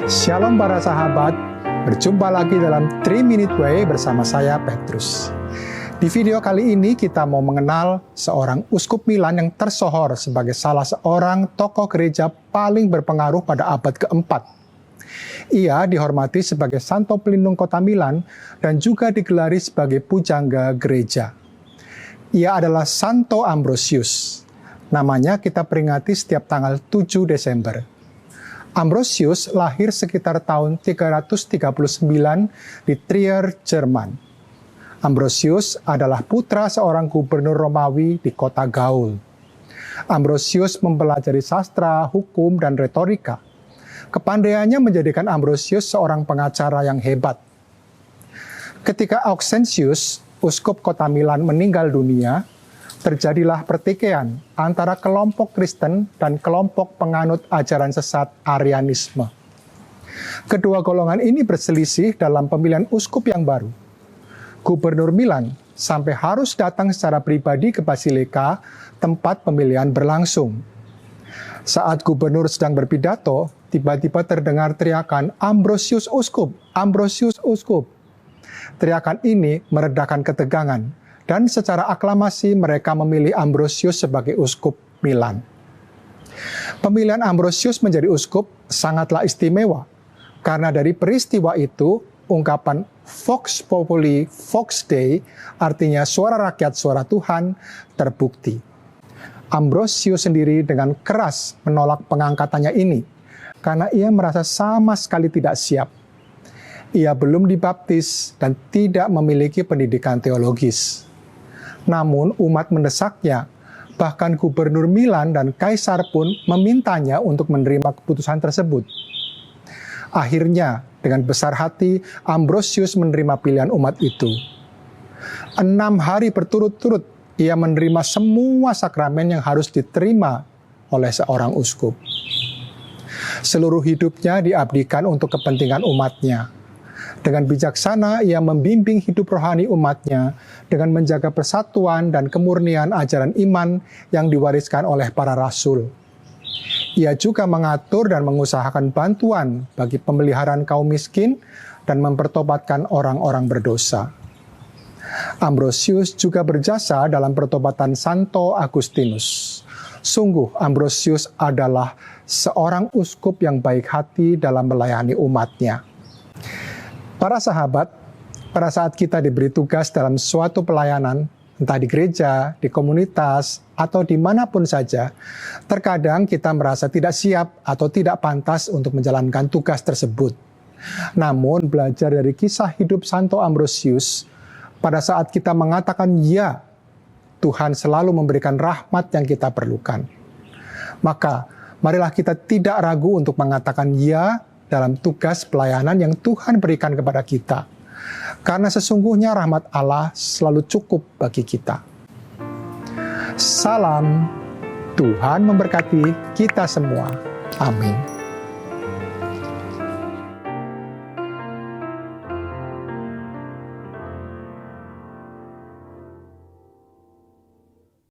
Shalom para sahabat, berjumpa lagi dalam 3 Minute Way bersama saya Petrus. Di video kali ini kita mau mengenal seorang uskup Milan yang tersohor sebagai salah seorang tokoh gereja paling berpengaruh pada abad keempat. Ia dihormati sebagai santo pelindung kota Milan dan juga digelari sebagai pujangga gereja. Ia adalah Santo Ambrosius. Namanya kita peringati setiap tanggal 7 Desember. Ambrosius lahir sekitar tahun 339 di Trier, Jerman. Ambrosius adalah putra seorang gubernur Romawi di kota Gaul. Ambrosius mempelajari sastra, hukum, dan retorika. Kepandaiannya menjadikan Ambrosius seorang pengacara yang hebat. Ketika Auxentius, uskup kota Milan, meninggal dunia, terjadilah pertikaian antara kelompok Kristen dan kelompok penganut ajaran sesat Arianisme. Kedua golongan ini berselisih dalam pemilihan uskup yang baru. Gubernur Milan sampai harus datang secara pribadi ke Basilika, tempat pemilihan berlangsung. Saat gubernur sedang berpidato, tiba-tiba terdengar teriakan, "Ambrosius uskup, Ambrosius uskup." Teriakan ini meredakan ketegangan, dan secara aklamasi mereka memilih Ambrosius sebagai uskup Milan. Pemilihan Ambrosius menjadi uskup sangatlah istimewa, karena dari peristiwa itu, ungkapan Vox Populi, Vox Dei, artinya suara rakyat, suara Tuhan, terbukti. Ambrosius sendiri dengan keras menolak pengangkatannya ini, karena ia merasa sama sekali tidak siap. Ia belum dibaptis dan tidak memiliki pendidikan teologis. Namun umat mendesaknya, bahkan gubernur Milan dan kaisar pun memintanya untuk menerima keputusan tersebut. Akhirnya, dengan besar hati, Ambrosius menerima pilihan umat itu. 6 hari berturut-turut, ia menerima semua sakramen yang harus diterima oleh seorang uskup. Seluruh hidupnya diabdikan untuk kepentingan umatnya. Dengan bijaksana, ia membimbing hidup rohani umatnya dengan menjaga persatuan dan kemurnian ajaran iman yang diwariskan oleh para rasul. Ia juga mengatur dan mengusahakan bantuan bagi pemeliharaan kaum miskin dan mempertobatkan orang-orang berdosa. Ambrosius juga berjasa dalam pertobatan Santo Agustinus. Sungguh, Ambrosius adalah seorang uskup yang baik hati dalam melayani umatnya. Para sahabat, pada saat kita diberi tugas dalam suatu pelayanan, entah di gereja, di komunitas, atau dimanapun saja, terkadang kita merasa tidak siap atau tidak pantas untuk menjalankan tugas tersebut. Namun, belajar dari kisah hidup Santo Ambrosius, pada saat kita mengatakan ya, Tuhan selalu memberikan rahmat yang kita perlukan. Maka, marilah kita tidak ragu untuk mengatakan ya dalam tugas pelayanan yang Tuhan berikan kepada kita. Karena sesungguhnya rahmat Allah selalu cukup bagi kita. Salam, Tuhan memberkati kita semua. Amin.